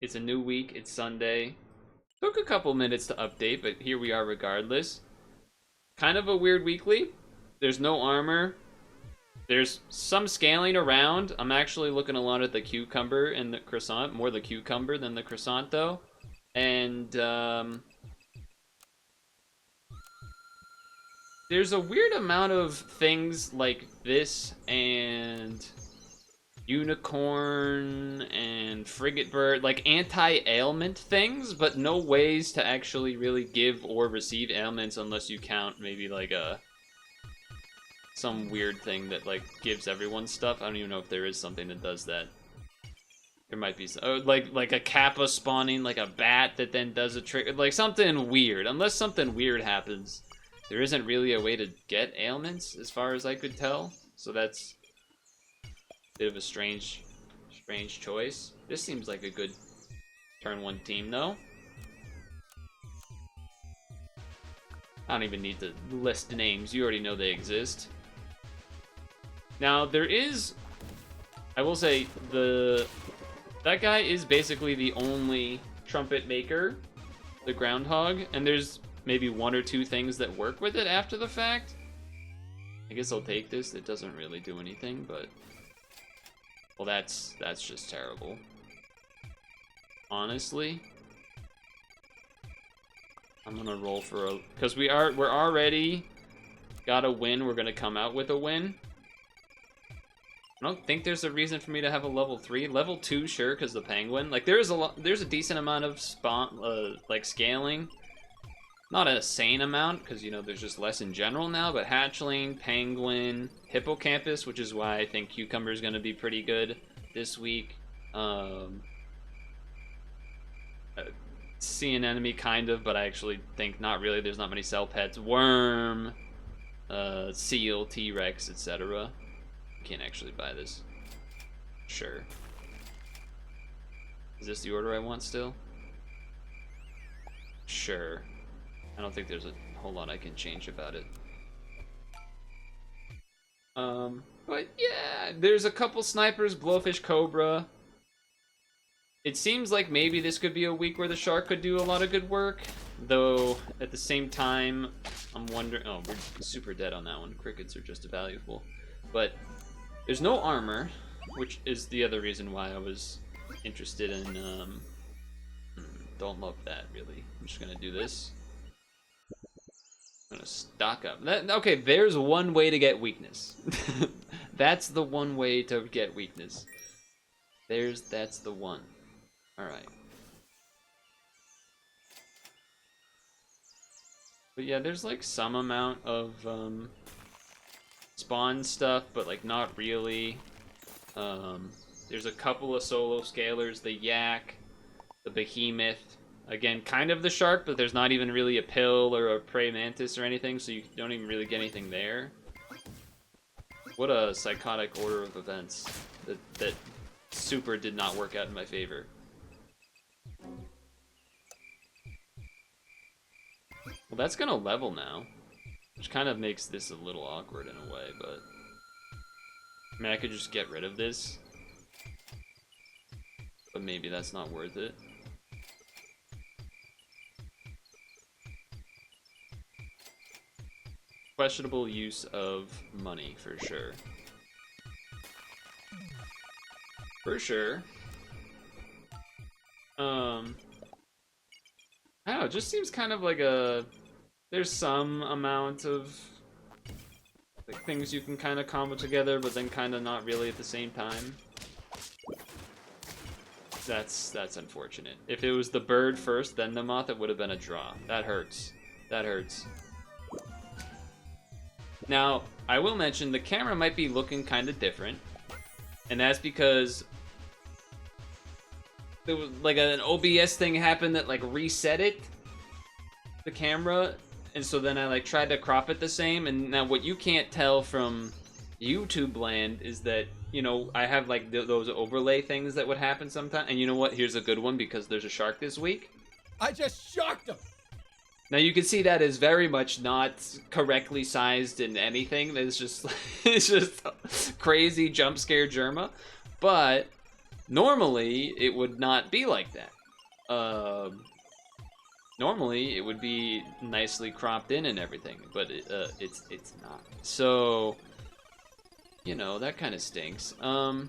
It's a new week. It's Sunday. Took a couple minutes to update, but here we are regardless. Kind of a weird weekly. There's no armor. There's some scaling around. I'm actually looking a lot at the cucumber and the croissant. More the cucumber than the croissant, though. And, there's a weird amount of things like this and unicorn and frigate bird, like anti-ailment things, but no ways to actually really give or receive ailments unless you count maybe like some weird thing that like gives everyone stuff. I don't even know if there is something that does that. There might be like a kappa spawning like a bat that then does a trick, like something weird. Unless something weird happens, there isn't really a way to get ailments as far as I could tell. So that's a bit of a strange choice. This seems like a good turn 1 team though. I don't even need to list names, you already know they exist. Now there is, I will say, that guy is basically the only trumpet maker, the groundhog, and there's maybe 1 or 2 things that work with it after the fact. I guess I'll take this. It doesn't really do anything, but well, that's just terrible. Honestly, I'm gonna roll for a, because we're already got a win. We're gonna come out with a win. I don't think there's a reason for me to have a level 3. Level 2, sure, because the penguin. Like there's a decent amount of like scaling. Not a sane amount, because, you know, there's just less in general now, but hatchling, penguin, hippocampus, which is why I think cucumber is going to be pretty good this week. Sea anemone, kind of, but I actually think not really. There's not many cell pets. Worm, seal, T-Rex, etc. Can't actually buy this. Sure. Is this the order I want still? Sure. I don't think there's a whole lot I can change about it. But yeah, there's a couple snipers, blowfish, cobra. It seems like maybe this could be a week where the shark could do a lot of good work, though at the same time, I'm wondering, oh, we're super dead on that one. Crickets are just valuable. But there's no armor, which is the other reason why I was interested in, don't love that really. I'm just gonna do this. I'm gonna stock up. Okay, there's one way to get weakness. That's the one way to get weakness. That's the one. Alright. But yeah, there's like some amount of spawn stuff, but like not really. There's a couple of solo scalers, the yak, the behemoth. Again, kind of the shark, but there's not even really a pill or a prey mantis or anything, so you don't even really get anything there. What a psychotic order of events. That super did not work out in my favor. Well, that's gonna level now, which kind of makes this a little awkward in a way, but I mean, I could just get rid of this, but maybe that's not worth it. Questionable use of money, for sure. For sure. I don't know, it just seems kind of like there's some amount of like things you can kind of combo together, but then kind of not really at the same time. That's unfortunate. If it was the bird first, then the moth, it would have been a draw. That hurts. That hurts. Now, I will mention the camera might be looking kind of different, and that's because there was like an OBS thing happened that like reset the camera, and so then I like tried to crop it the same, and now what you can't tell from YouTube land is that, you know, I have like those overlay things that would happen sometimes, and you know what? Here's a good one because there's a shark this week. I just sharked him! Now you can see that is very much not correctly sized in anything. It's just crazy jump scare Germa. But Normally, it would not be like that. Normally, it would be nicely cropped in and everything, but it's not. So, you know, that kind of stinks. I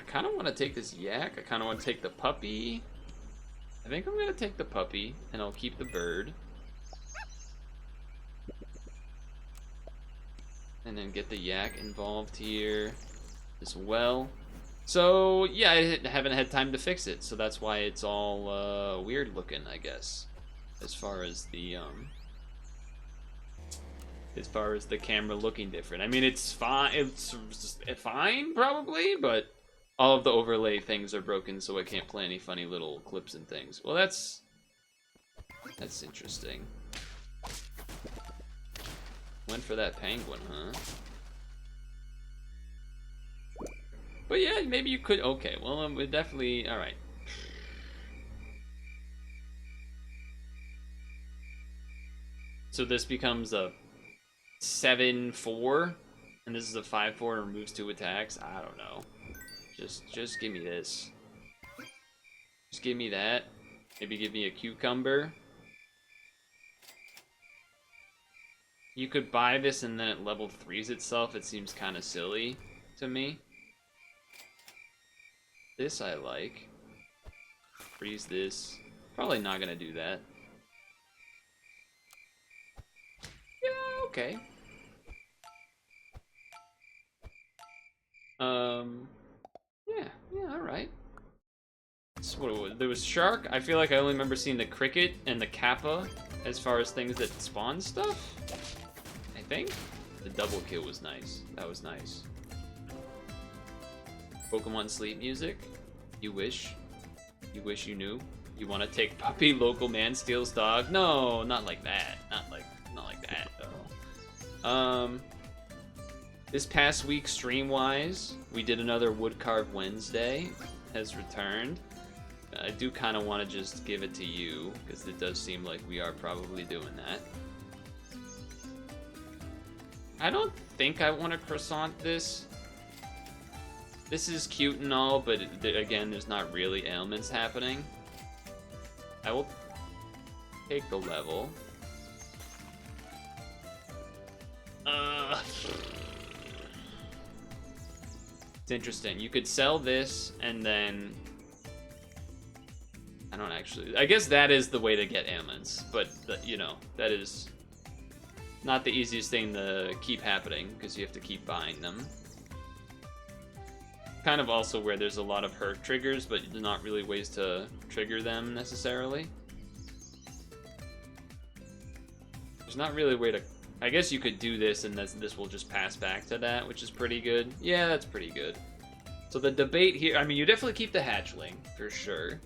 kind of want to take this yak. I kind of want to take the puppy. I think I'm going to take the puppy, and I'll keep the bird. And then get the yak involved here as well. So, yeah, I haven't had time to fix it, so that's why it's all weird looking, I guess. As far as the camera looking different. I mean, it's fine. It's fine, probably, but all of the overlay things are broken, so I can't play any funny little clips and things. Well, that's interesting. Went for that penguin, huh? But yeah, maybe you could. Okay, well, we definitely. All right. So this becomes a 7-4, and this is a 5-4 and removes 2 attacks. I don't know. Just give me this. Just give me that. Maybe give me a cucumber. You could buy this and then it level 3s itself. It seems kind of silly to me. This I like. Freeze this. Probably not gonna do that. Yeah, okay. Yeah, alright. So there was shark. I feel like I only remember seeing the cricket and the kappa as far as things that spawn stuff. I think. The double kill was nice. That was nice. Pokemon sleep music. You wish. You wish you knew. You want to take puppy, local man steals dog. No, not like that. Not like that though. This past week, stream-wise, we did another Wood Carve Wednesday. Has returned. I do kind of want to just give it to you because it does seem like we are probably doing that. I don't think I want to croissant this. This is cute and all, but again, there's not really ailments happening. I will take the level. It's interesting. You could sell this and then... I don't actually... I guess that is the way to get ailments, but, you know, that is not the easiest thing to keep happening because you have to keep buying them. Kind of also where there's a lot of hurt triggers, but there's not really ways to trigger them necessarily. There's not really a way to... I guess you could do this and this will just pass back to that, which is pretty good. Yeah, that's pretty good. So the debate here... I mean, you definitely keep the hatchling, for sure.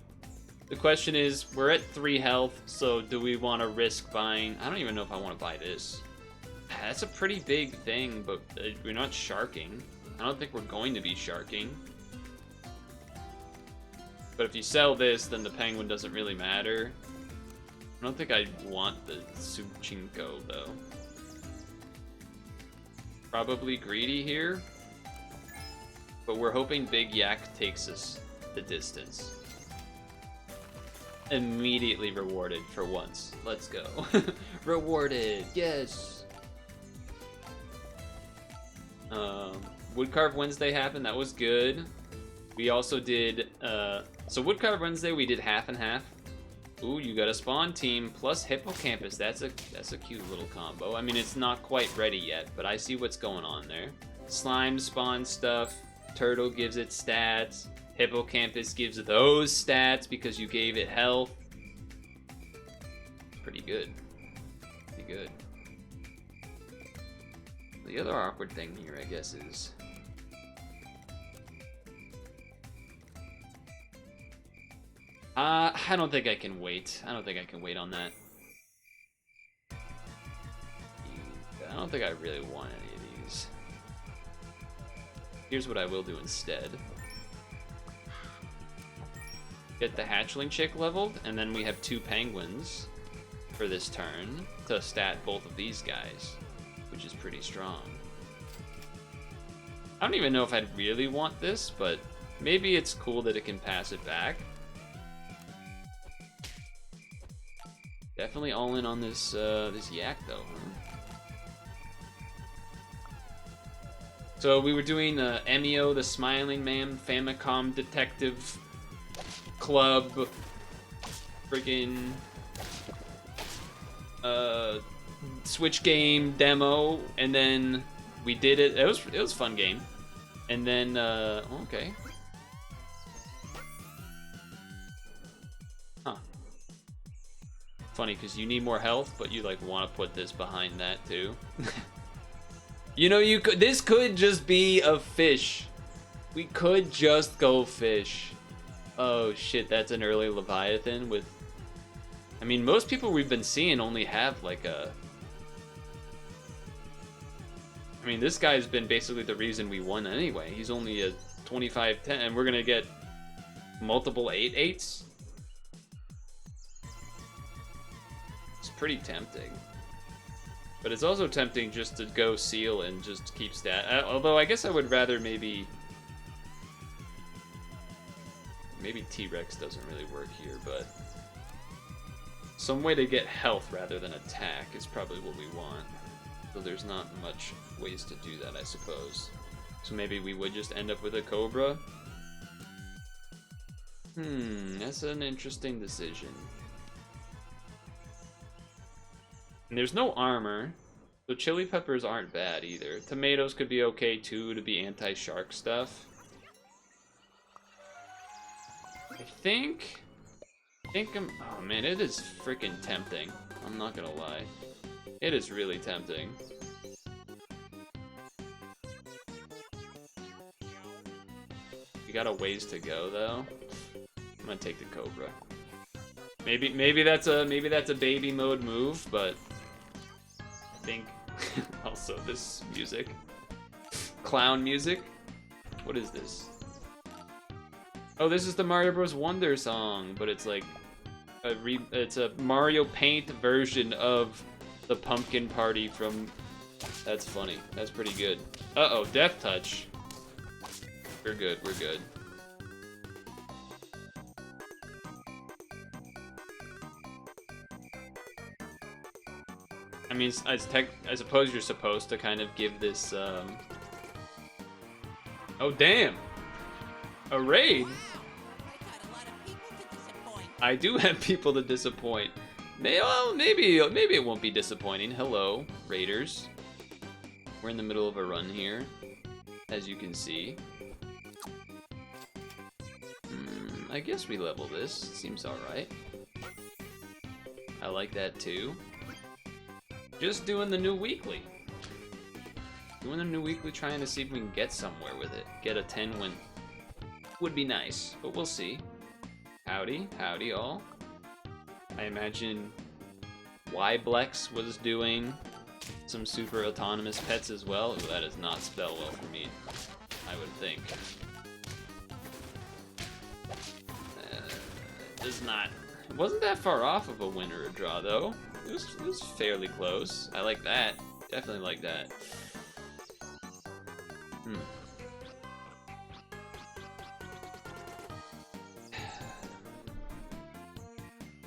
The question is, we're at 3 health, so do we want to risk buying... I don't even know if I want to buy this. That's a pretty big thing, but we're not sharking. I don't think we're going to be sharking. But if you sell this, then the penguin doesn't really matter. I don't think I want the Suchinko, though. Probably greedy here. But we're hoping Big Yak takes us the distance. Immediately rewarded for once. Let's go. Rewarded, yes! Wood Carve Wednesday happened, that was good. We also did, so Wood Carve Wednesday we did half and half. Ooh, you got a spawn team plus Hippocampus. That's a cute little combo. I mean, it's not quite ready yet, but I see what's going on there. Slime spawn stuff. Turtle gives it stats. Hippocampus gives it those stats because you gave it health. Pretty good. Pretty good. The other awkward thing here, I guess, is... I don't think I can wait. I don't think I can wait on that. I don't think I really want any of these. Here's what I will do instead. Get the hatchling chick leveled, and then we have 2 penguins for this turn to stat both of these guys, which is pretty strong. I don't even know if I'd really want this, but Maybe it's cool that it can pass it back. Definitely all in on this this yak though. Huh? So we were doing Emio, the Smiling Man, Famicom Detective Club, freaking Switch game demo, and then we did it. It was a fun game, and then okay. Huh. Funny, because you need more health, but you like want to put this behind that too. You know, you could. This could just be a fish. We could just go fish. Oh shit, that's an early Leviathan with. I mean, most people we've been seeing only have like a. I mean, this guy's been basically the reason we won anyway. He's only a 25-10, and we're gonna get multiple 8-8s. It's pretty tempting. But it's also tempting just to go seal and just keep stat. Although I guess I would rather maybe T-Rex doesn't really work here, but some way to get health rather than attack is probably what we want. So there's not much ways to do that, I suppose. So maybe we would just end up with a Cobra. That's an interesting decision. And there's no armor, so chili peppers aren't bad either. Tomatoes could be okay too to be anti-shark stuff. I think I'm. Oh man, it is freaking tempting. I'm not gonna lie, it is really tempting. We got a ways to go though. I'm gonna take the Cobra. Maybe that's a baby mode move, but I think also this music, clown music. What is this? Oh, this is the Mario Bros. Wonder song, but it's like it's a Mario Paint version of the Pumpkin Party from. That's funny. That's pretty good. Uh-oh, Death Touch. We're good. We're good. I mean, I suppose you're supposed to kind of give this, Oh, damn! A raid? I do have people to disappoint. Well, maybe it won't be disappointing. Hello, raiders. We're in the middle of a run here, as you can see. I guess we level this. Seems alright. I like that too. Just doing the new weekly. Doing the new weekly, trying to see if we can get somewhere with it. Get a 10 win. Would be nice, but we'll see. Howdy, howdy all. I imagine Yblex was doing some super autonomous pets as well. Ooh, that does not spell well for me, I would think. Does not. It wasn't that far off of a win or a draw though. It was fairly close. I like that. Definitely like that.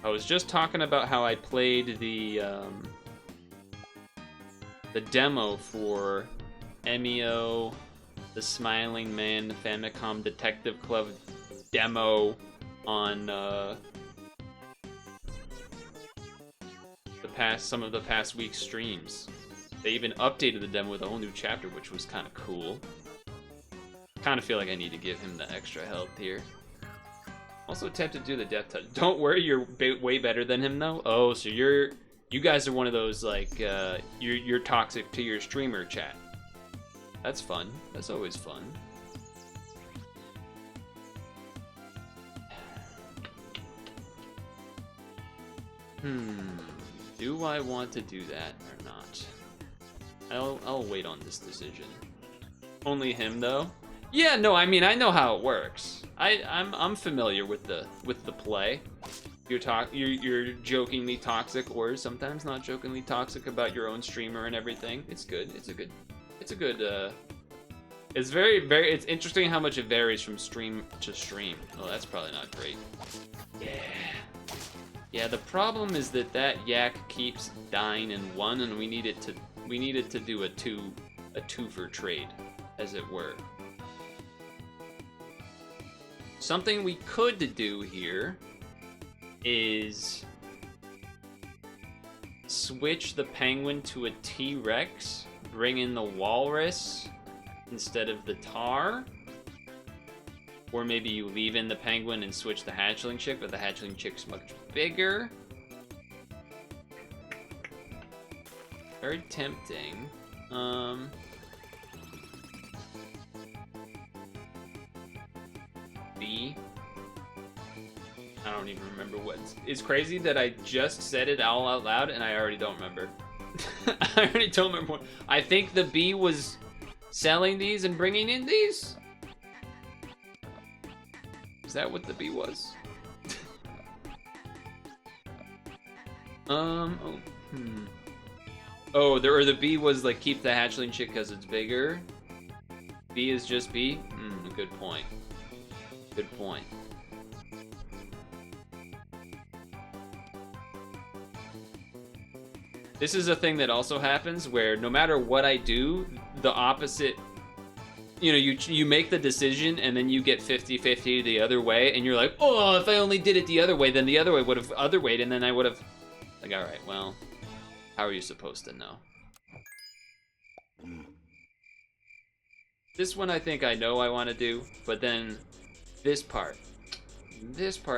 I was just talking about how I played the demo for Emio, the Smiling Man, the Famicom Detective Club demo on some of the past week's streams. They even updated the demo with a whole new chapter, which was kind of cool. Kind of feel like I need to give him the extra health here. Also tempted to do the Death Touch. Don't worry, you're way better than him though. Oh, so you guys are one of those like you're toxic to your streamer chat. That's fun. That's always fun. Do I want to do that or not? I'll wait on this decision. Only him though? Yeah, no, I mean I know how it works. I'm familiar with the play. You're jokingly toxic or sometimes not jokingly toxic about your own streamer and everything. It's good. It's a good It's it's interesting how much it varies from stream to stream. Oh, that's probably not great. Yeah. Yeah, the problem is that yak keeps dying in one, and we need it to do a two-for trade, as it were. Something we could do here is switch the penguin to a T-Rex, bring in the walrus instead of the tar. Or maybe you leave in the penguin and switch the hatchling chick, but the hatchling chick's much bigger. Very tempting. B. I don't even remember what. It's crazy that I just said it all out loud and I already don't remember. I already don't remember what. I think the B was selling these and bringing in these? Is that what the B was? Oh, the B was like keep the hatchling chick because it's bigger. B is just B? Good point. Good point. This is a thing that also happens where no matter what I do, the opposite, you know, you make the decision and then you get 50-50 the other way and you're like, oh, if I only did it the other way, then the other way would have other wayed and then I would have, like, all right, well, how are you supposed to know? This one I think I know I want to do, but then this part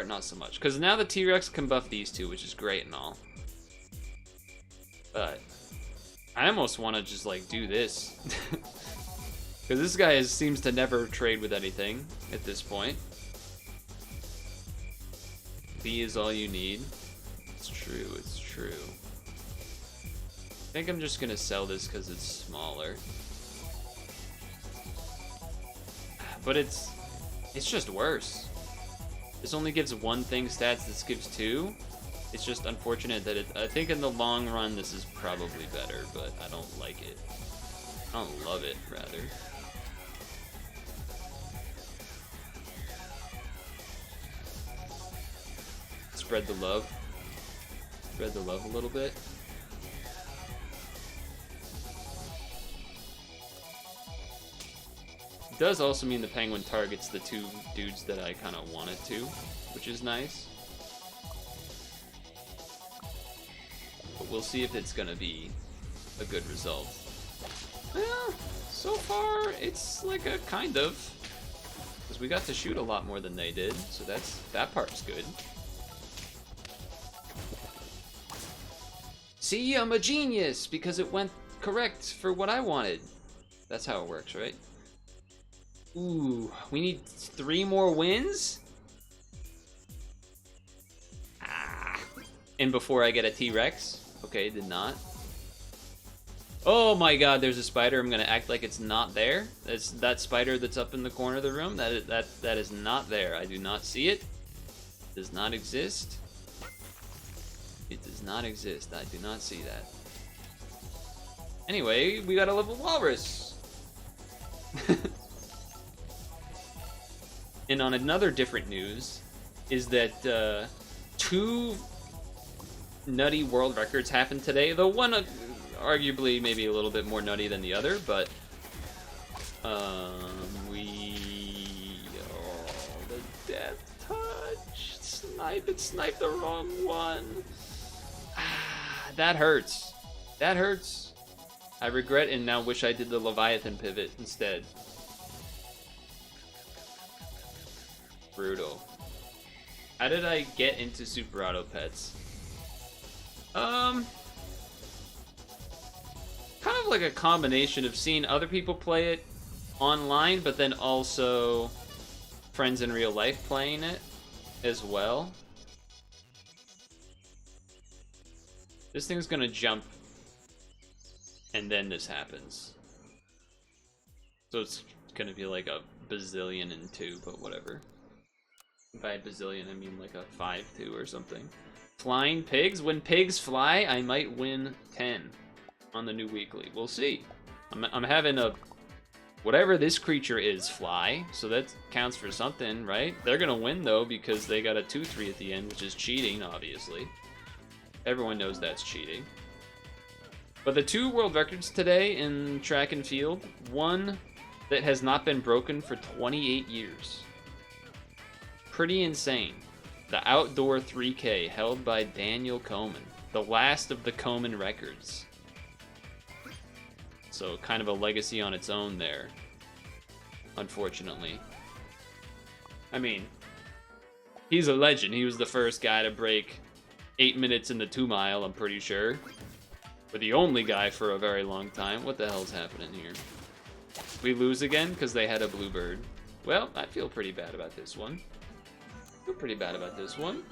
not so much. Because now the T-Rex can buff these two, which is great and all. But I almost want to just like do this. Because this guy seems to never trade with anything at this point. B is all you need. It's true, it's true. I think I'm just going to sell this because it's smaller. But it's just worse. This only gives one thing stats, this gives two. It's just unfortunate that I think in the long run this is probably better, but I don't like it. I don't love it, rather. Spread the love. Spread the love a little bit. It does also mean the penguin targets the two dudes that I kind of wanted to, which is nice. But we'll see if it's going to be a good result. Well, so far, it's like a kind of. Because we got to shoot a lot more than they did, so that part's good. See, I'm a genius, because it went correct for what I wanted. That's how it works, right? Ooh, we need 3 more wins? Ah. And before I get a T-Rex? Okay, did not. Oh my god, there's a spider. I'm gonna act like it's not there. It's that spider that's up in the corner of the room. That is not there. I do not see it. It does not exist. It does not exist. I do not see that. Anyway, we got a level walrus. And on another different news is that 2 nutty world records happened today. The one arguably maybe a little bit more nutty than the other, but the death touch. It sniped the wrong one. That hurts. That hurts. I regret and now wish I did the Leviathan pivot instead. Brutal. How did I get into Super Auto Pets? Kind of like a combination of seeing other people play it online, but then also friends in real life playing it as well. This thing's gonna jump, and then this happens. So it's gonna be like a bazillion and 2, but whatever. By bazillion, I mean like a 5-2 or something. Flying pigs? When pigs fly, I might win 10 on the new weekly. We'll see. I'm having a Whatever this creature is, fly. So that counts for something, right? They're gonna win though because they got a 2-3 at the end, which is cheating, obviously. Everyone knows that's cheating. But the 2 world records today in track and field, one that has not been broken for 28 years. Pretty insane. The outdoor 3K held by Daniel Komen, the last of the Komen records. So kind of a legacy on its own there, unfortunately. I mean, he's a legend. He was the first guy to break 8 minutes in the 2 mile, I'm pretty sure. But the only guy for a very long time. What the hell's happening here? We lose again because they had a bluebird. Well, I feel pretty bad about this one. I feel pretty bad about this one.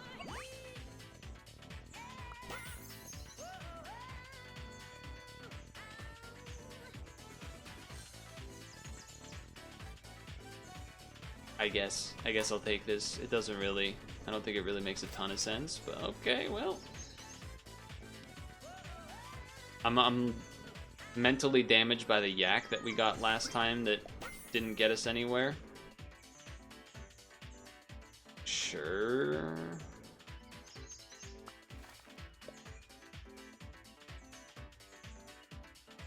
I guess I'll take this. It doesn't really, I don't think it really makes a ton of sense, but okay, well. I'm mentally damaged by the yak that we got last time that didn't get us anywhere. Sure.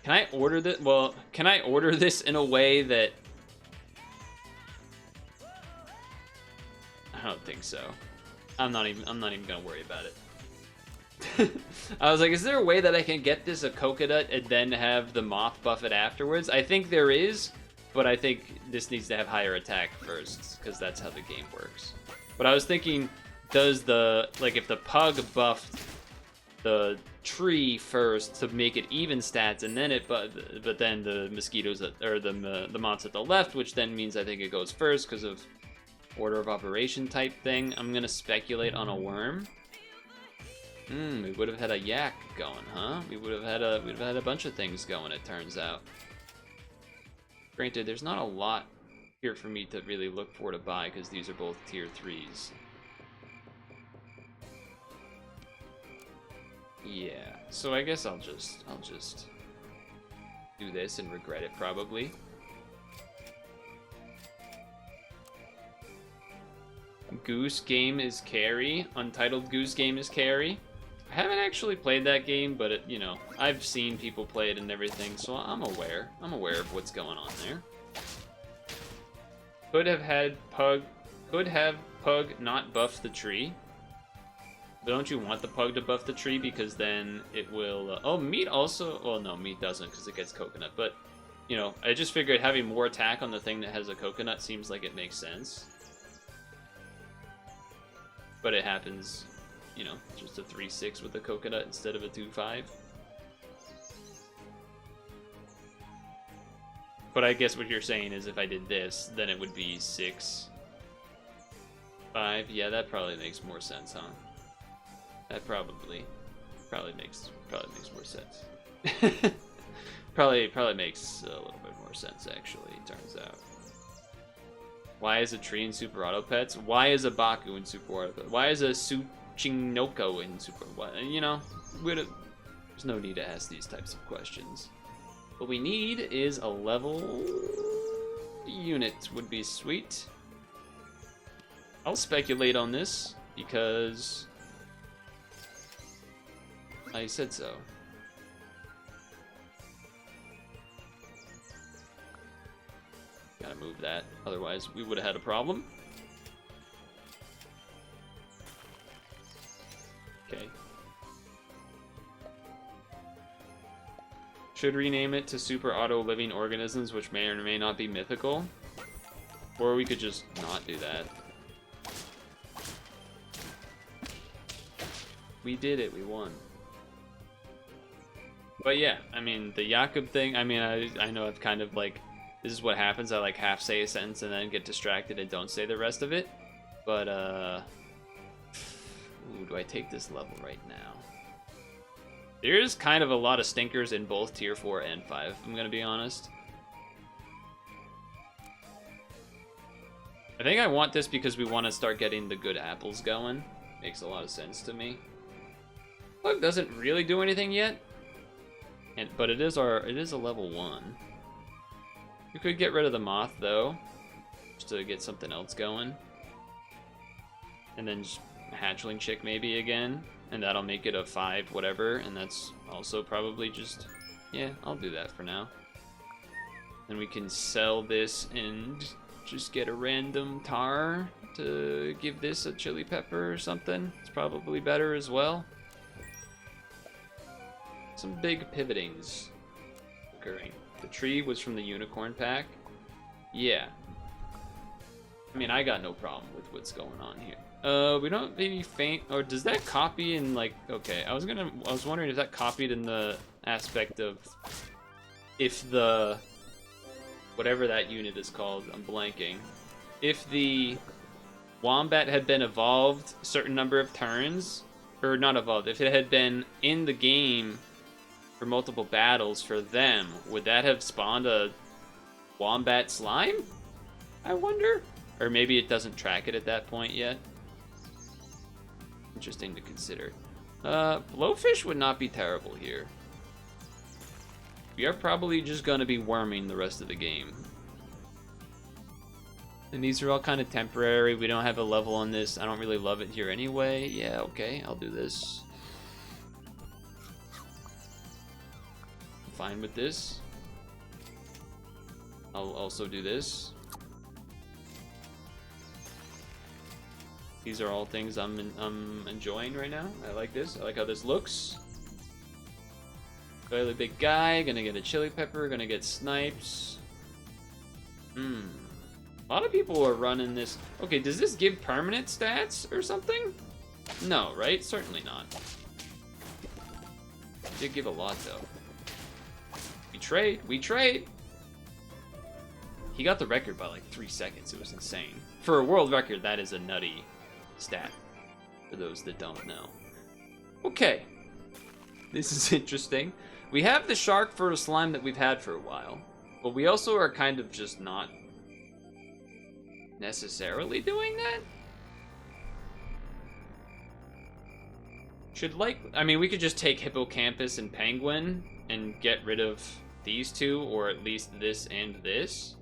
Can I order this? Well, can I order this in a way that... I don't think so. I'm not even gonna worry about it. I was like, is there a way that I can get this a coconut and then have the moth buff it afterwards? I think there is, but I think this needs to have higher attack first, because that's how the game works. But I was thinking, does the, like, if the pug buffed the tree first to make it even stats, and then it, but then the mosquitoes, or the moths at the left, which then means I think it goes first because of order of operation type thing. I'm gonna speculate on a worm. We would have had a yak going, huh? We'd have had a bunch of things going, it turns out. Granted, there's not a lot here for me to really look for to buy because these are both tier 3s. Yeah, so I guess I'll just do this and regret it probably. Goose Game is carry. Untitled Goose Game is carry. I haven't actually played that game, but it, you know, I've seen people play it and everything, so I'm aware. I'm aware of what's going on there. Could have Pug not buffed the tree. But don't you want the Pug to buff the tree because then it will... oh, meat also... well, no, meat doesn't because it gets coconut. But, you know, I just figured having more attack on the thing that has a coconut seems like it makes sense. But it happens, you know, just a 3-6 with a coconut instead of a 2-5. But I guess what you're saying is if I did this, then it would be 6-5. Yeah, that probably makes more sense, huh? That probably makes more sense. probably makes a little bit more sense, actually, it turns out. Why is a tree in Super Auto Pets? Why is a Baku in Super Auto Pets? Why is a Tsuchinoko in Super... what? You know, there's no need to ask these types of questions. What we need is a level unit would be sweet. I'll speculate on this because I said so. Gotta move that, otherwise we would have had a problem. Okay. Should rename it to Super Auto Living Organisms, which may or may not be mythical. Or we could just not do that. We did it, we won. But yeah, I mean, the Jakob thing, I mean, I know I've kind of like, this is what happens, I like half say a sentence and then get distracted and don't say the rest of it. But, ooh, do I take this level right now? There's kind of a lot of stinkers in both tier 4 and 5, I'm gonna be honest. I think I want this because we want to start getting the good apples going. Makes a lot of sense to me. Look, doesn't really do anything yet. But it is a level 1. You could get rid of the moth, though, just to get something else going. And then just hatchling chick maybe again, and that'll make it a 5 whatever, and that's also probably just... Yeah, I'll do that for now. Then we can sell this and just get a random tar to give this a chili pepper or something. It's probably better as well. Some big pivotings occurring. The tree was from the unicorn pack. Yeah. I mean, I got no problem with what's going on here. We don't maybe faint, or does that copy in like, okay, I was wondering if that copied in the aspect of if the, whatever that unit is called, I'm blanking. If the wombat had been evolved a certain number of turns, or not evolved, if it had been in the game for multiple battles for them, would that have spawned a wombat slime? I wonder? Or maybe it doesn't track it at that point yet. Interesting to consider. Blowfish would not be terrible here. We are probably just going to be worming the rest of the game. And these are all kind of temporary. We don't have a level on this. I don't really love it here anyway. Yeah, okay, I'll do this. Fine with this. I'll also do this. These are all things I'm enjoying right now. I like this. I like how this looks. Fairly big guy. Gonna get a chili pepper. Gonna get snipes. A lot of people are running this. Okay, does this give permanent stats or something? No, right? Certainly not. It did give a lot though. We trade. We trade. He got the record by like 3 seconds. It was insane. For a world record, that is a nutty stat, for those that don't know. Okay. This is interesting. We have the shark for a slime that we've had for a while, but we also are kind of just not necessarily doing that. I mean, we could just take Hippocampus and Penguin and get rid of these two, or at least this and this,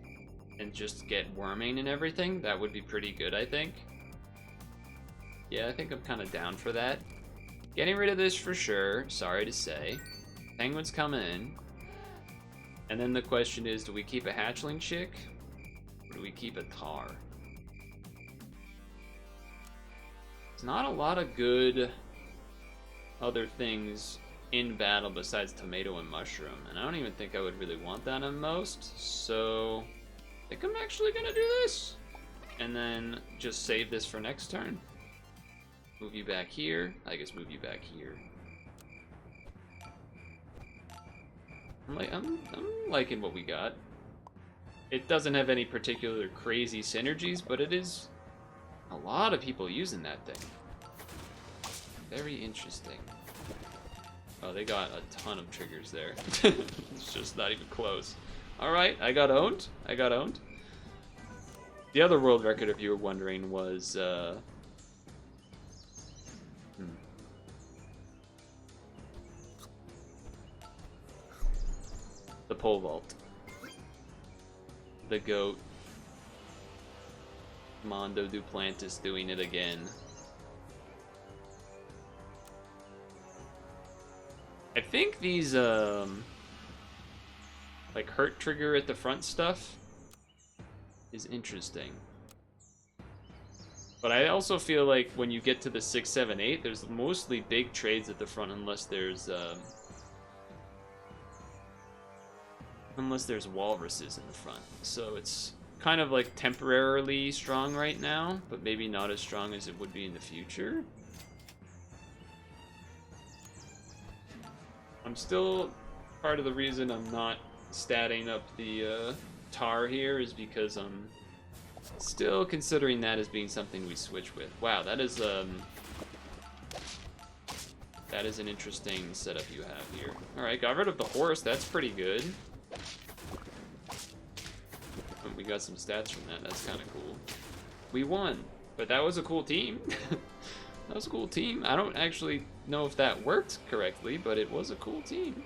and just get worming and everything. That would be pretty good, I think. Yeah, I think I'm kind of down for that. Getting rid of this for sure, sorry to say. Penguin's coming in. And then the question is, do we keep a hatchling chick? Or do we keep a tar? There's not a lot of good other things in battle besides tomato and mushroom. And I don't even think I would really want that on most. So I think I'm actually gonna do this. And then just save this for next turn. Move you back here. I guess move you back here. I'm liking what we got. It doesn't have any particular crazy synergies, but it is a lot of people using that thing. Very interesting. Oh, they got a ton of triggers there. It's just not even close. Alright, I got owned. I got owned. The other world record, if you were wondering, was the pole vault. The goat. Mondo Duplantis doing it again. I think these like hurt trigger at the front stuff is interesting. But I also feel like when you get to the 6, 7, 8, there's mostly big trades at the front unless there's walruses in the front. So it's kind of like temporarily strong right now, but maybe not as strong as it would be in the future. I'm still, part of the reason I'm not statting up the tar here is because I'm still considering that as being something we switch with. Wow, that is an interesting setup you have here. Alright, got rid of the horse, that's pretty good. We got some stats from that, that's kind of cool. We won, but that was a cool team. That was a cool team. I don't actually know if that worked correctly, but it was a cool team.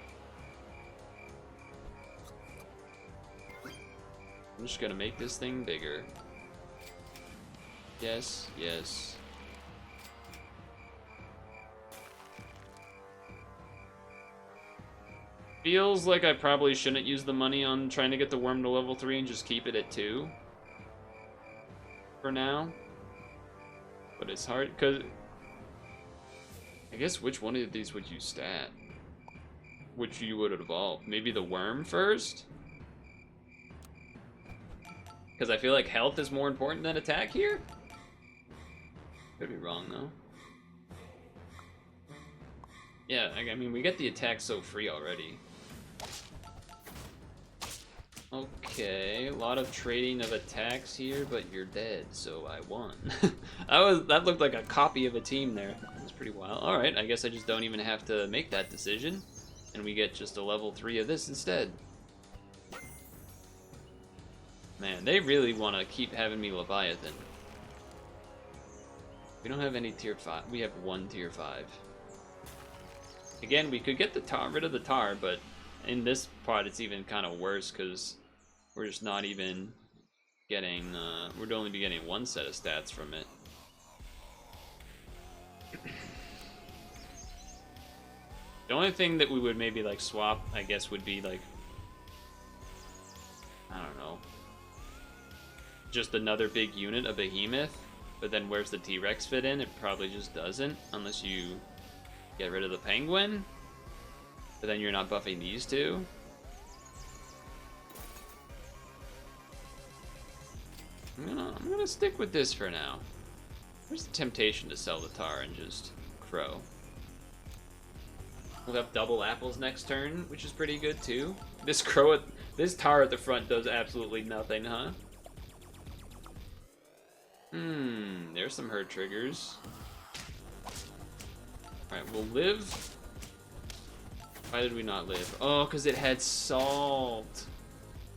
I'm just gonna make this thing bigger. Yes, yes. Feels like I probably shouldn't use the money on trying to get the worm to level 3 and just keep it at 2. For now. But it's hard, because... I guess which one of these would you stat? Which you would evolve? Maybe the worm first? Because I feel like health is more important than attack here? Could be wrong, though. Yeah, I mean, we get the attack so free already. Okay, a lot of trading of attacks here, but you're dead, so I won. That looked like a copy of a team there. That was pretty wild. Alright, I guess I just don't even have to make that decision. And we get just a level 3 of this instead. Man, they really want to keep having me Leviathan. We don't have any tier 5. We have 1 tier 5. Again, we could get the tar, rid of the tar, but in this part it's even kind of worse because we're just not even getting, we'd only be getting 1 set of stats from it. The only thing that we would maybe like swap, I guess, would be like, I don't know, just another big unit, a behemoth. But then where's the T-Rex fit in? It probably just doesn't, unless you get rid of the penguin. But then you're not buffing these two. I'm gonna stick with this for now. There's the temptation to sell the tar and just crow. We'll have double apples next turn, which is pretty good too. This tar at the front does absolutely nothing, huh? There's some hurt triggers. Alright, we'll live. Why did we not live? Oh, because it had salt.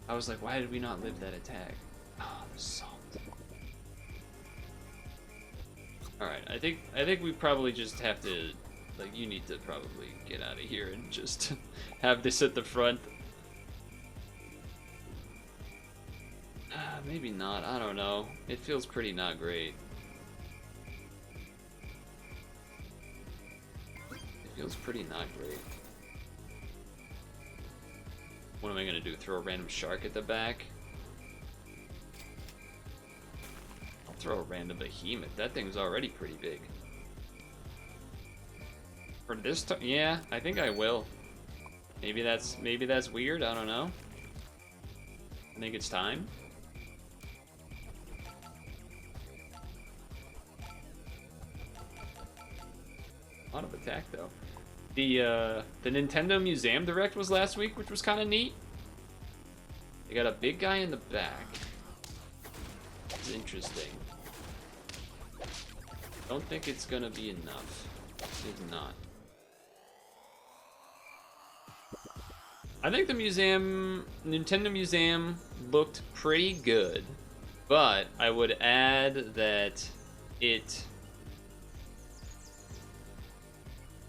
I was like, why did we not live that attack? Oh, the salt. Alright, I think we probably just have to, like, you need to probably get out of here and just have this at the front. Maybe not, I don't know. It feels pretty not great. It feels pretty not great. What am I gonna do, throw a random shark at the back? I'll throw a random behemoth, that thing's already pretty big. For this time, yeah, I think I will. Maybe that's weird, I don't know. I think it's time. A lot of attack though. The Nintendo Museum Direct was last week, which was kind of neat. They got a big guy in the back. It's interesting. Don't think it's gonna be enough. It's not. I think the Nintendo Museum looked pretty good, but I would add that it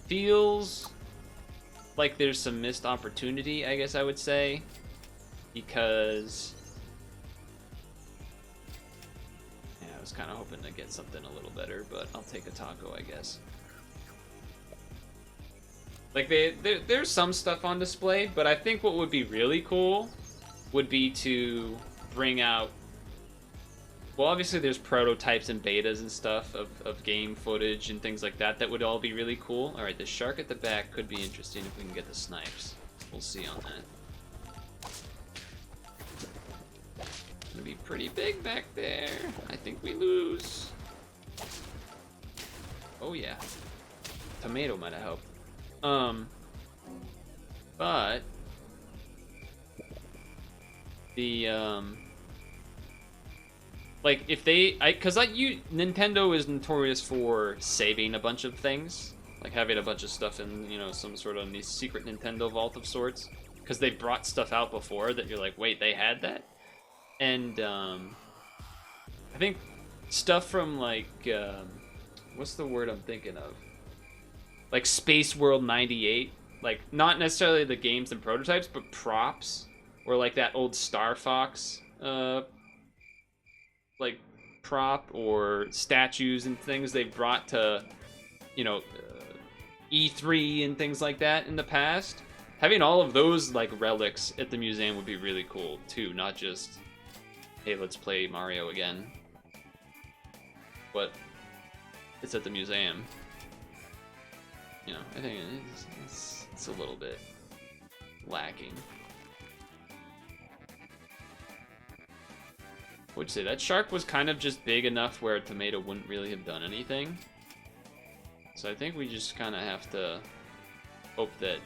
feels like there's some missed opportunity, I guess I would say, because yeah, I was kind of hoping to get something a little better, but I'll take a taco, I guess. Like, there's some stuff on display, but I think what would be really cool would be to bring out, well, obviously there's prototypes and betas and stuff of game footage and things like that that would all be really cool. Alright, the shark at the back could be interesting if we can get the snipes. We'll see on that. It's gonna be pretty big back there. I think we lose. Oh yeah. Tomato might have helped. But the like, if they, Nintendo is notorious for saving a bunch of things, like having a bunch of stuff in, you know, some sort of secret Nintendo vault of sorts, because they brought stuff out before that you're like, wait, they had that? And I think stuff from like, what's the word I'm thinking of? Like Space World 98, like not necessarily the games and prototypes, but props, or like that old Star Fox like prop or statues and things they've brought to, you know, E3 and things like that in the past. Having all of those like relics at the museum would be really cool too, not just, hey, let's play Mario again. But it's at the museum. You know, I think it's a little bit lacking. Would you say that shark was kind of just big enough where a tomato wouldn't really have done anything? So I think we just kind of have to hope that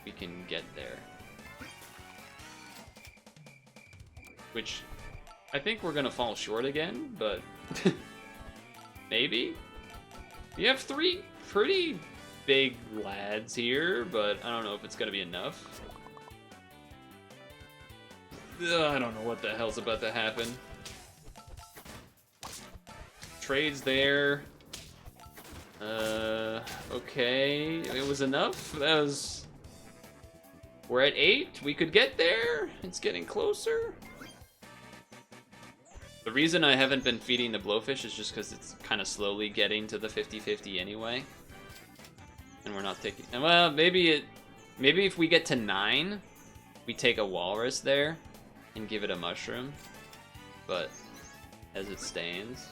we can get there. Which I think we're gonna fall short again, but maybe. We have 3 pretty big lads here, but I don't know if it's gonna be enough. I don't know what the hell's about to happen. Trades there. Okay, it was enough. That was... We're at 8. We could get there. It's getting closer. The reason I haven't been feeding the blowfish is just because it's kind of slowly getting to the 50-50 anyway. And we're not taking... Well, maybe if we get to 9, we take a walrus there and give it a mushroom. But as it stands...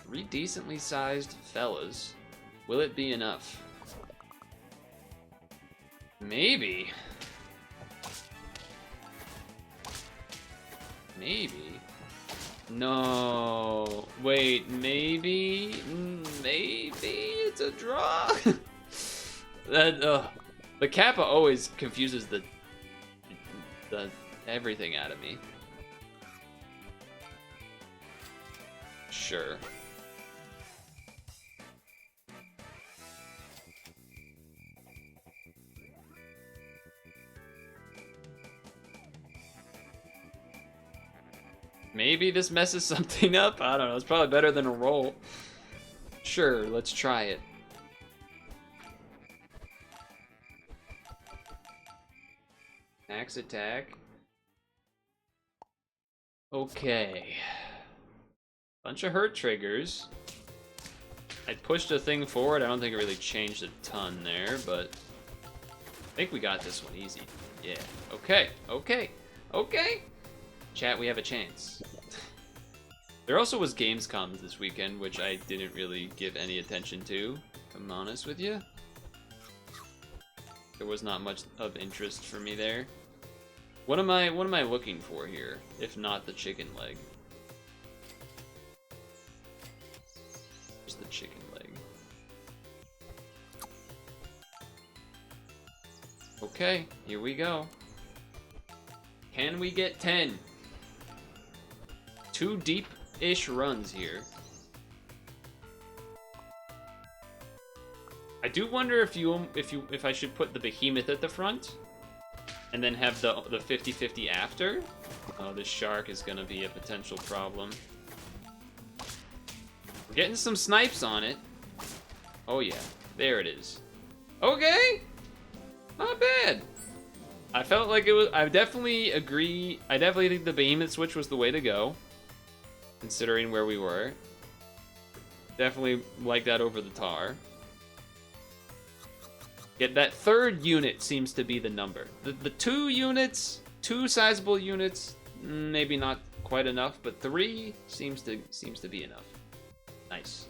3 decently sized fellas. Will it be enough? Maybe. Maybe. No. Wait, maybe? Maybe it's a draw? The Kappa always confuses the everything out of me. Sure. Maybe this messes something up? I don't know. It's probably better than a roll. Sure, let's try it. Max attack. Okay. Bunch of hurt triggers. I pushed a thing forward. I don't think it really changed a ton there, but I think we got this one easy. Yeah. Okay. Okay. Okay. Chat, we have a chance. There also was Gamescom this weekend, which I didn't really give any attention to, if I'm honest with you. There was not much of interest for me there. What am I looking for here, if not the chicken leg? Just the chicken leg. Okay, here we go. Can we get 10? 2 deep-ish runs here. I do wonder if I should put the behemoth at the front and then have the 50-50 after. Oh, this shark is gonna be a potential problem. We're getting some snipes on it. Oh yeah, there it is. Okay, not bad. I felt like it was. I definitely agree. I definitely think the behemoth switch was the way to go, considering where we were. Definitely like that over the tar. Yeah, that 3rd unit seems to be the number. The 2 units, 2 sizable units, maybe not quite enough, but 3 seems to be enough. Nice.